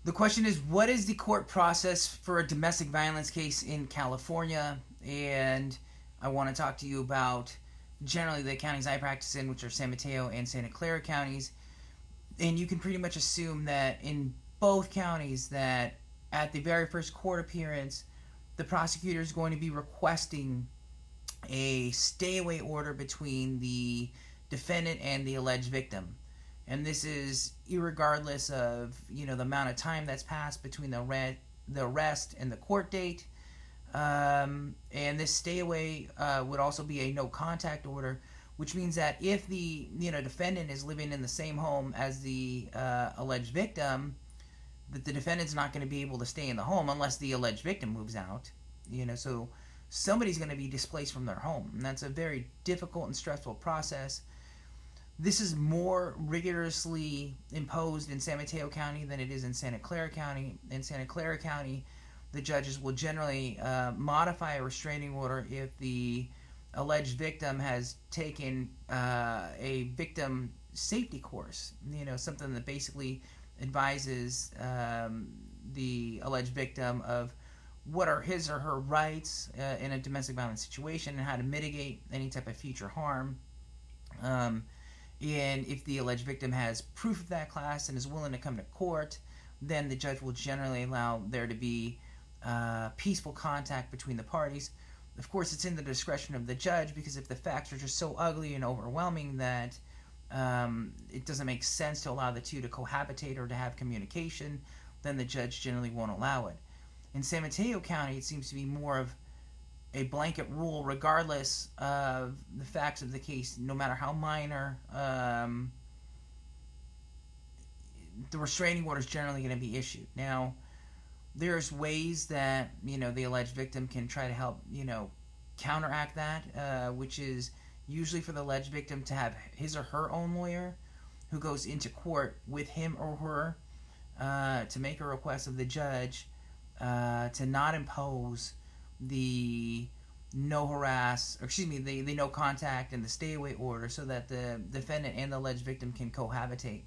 The question is, what is the court process for a domestic violence case in California? And I want to talk to you about generally the counties I practice in, which are San Mateo and Santa Clara counties. And you can pretty much assume that in both counties that at the very first court appearance, the prosecutor is going to be requesting a stay-away order between the defendant and the alleged victim. And this is irregardless of, the amount of time that's passed between the arrest and the court date. And this stay-away would also be a no-contact order, which means that if the defendant is living in the same home as the alleged victim, that the defendant's not going to be able to stay in the home unless the alleged victim moves out. So somebody's going to be displaced from their home, and that's a very difficult and stressful process. This is more rigorously imposed in San Mateo County than it is in Santa Clara County. In Santa Clara County, the judges will generally modify a restraining order if the alleged victim has taken a victim safety course, something that basically advises the alleged victim of what are his or her rights in a domestic violence situation and how to mitigate any type of future harm. And if the alleged victim has proof of that class and is willing to come to court, then the judge will generally allow there to be peaceful contact between the parties. Of course, it's in the discretion of the judge, because if the facts are just so ugly and overwhelming that it doesn't make sense to allow the two to cohabitate or to have communication, then the judge generally won't allow it. In San Mateo County, it seems to be more of a blanket rule, regardless of the facts of the case, no matter how minor. The restraining order is generally going to be issued. Now, there's ways that the alleged victim can try to help counteract that, which is usually for the alleged victim to have his or her own lawyer who goes into court with him or her to make a request of the judge to not impose the no contact and the stay away order, so that the defendant and the alleged victim can cohabitate.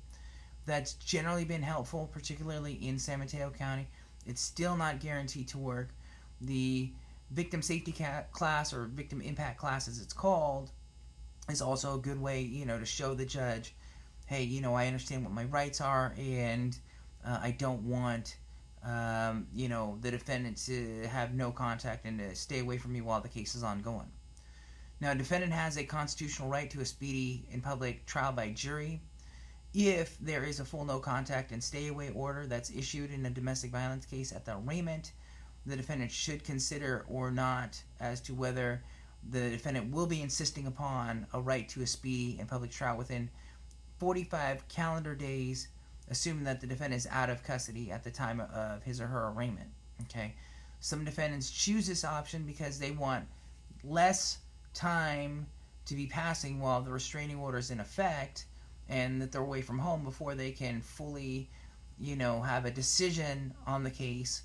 That's generally been helpful, particularly in San Mateo County. It's still not guaranteed to work. The victim safety class, or victim impact class as it's called, is also a good way, to show the judge, hey, I understand what my rights are, and I don't want the defendant to have no contact and to stay away from me while the case is ongoing. Now, a defendant has a constitutional right to a speedy and public trial by jury if there is a full no contact and stay away order that's issued in a domestic violence case. At the arraignment, the defendant should consider or not as to whether the defendant will be insisting upon a right to a speedy and public trial within 45 calendar days, assuming that the defendant is out of custody at the time of his or her arraignment. Okay, some defendants choose this option because they want less time to be passing while the restraining order is in effect, and that they're away from home before they can fully, have a decision on the case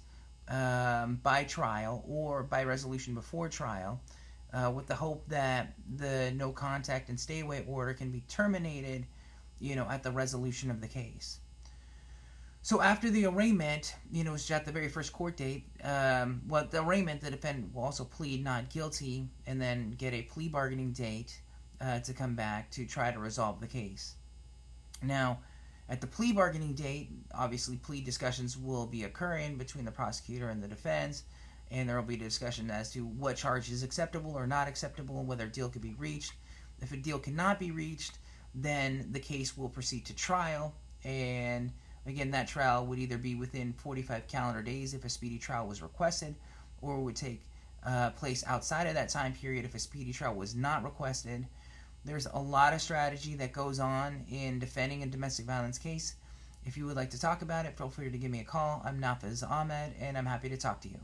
by trial or by resolution before trial, with the hope that the no contact and stay away order can be terminated, at the resolution of the case. So after the arraignment, it's at the very first court date. The arraignment, the defendant will also plead not guilty and then get a plea bargaining date to come back to try to resolve the case. Now, at the plea bargaining date, obviously plea discussions will be occurring between the prosecutor and the defense, and there will be a discussion as to what charge is acceptable or not acceptable, and whether a deal could be reached. If a deal cannot be reached, then the case will proceed to trial, and again, that trial would either be within 45 calendar days if a speedy trial was requested, or would take place outside of that time period if a speedy trial was not requested. There's a lot of strategy that goes on in defending a domestic violence case. If you would like to talk about it, feel free to give me a call. I'm Nafiz Ahmed, and I'm happy to talk to you.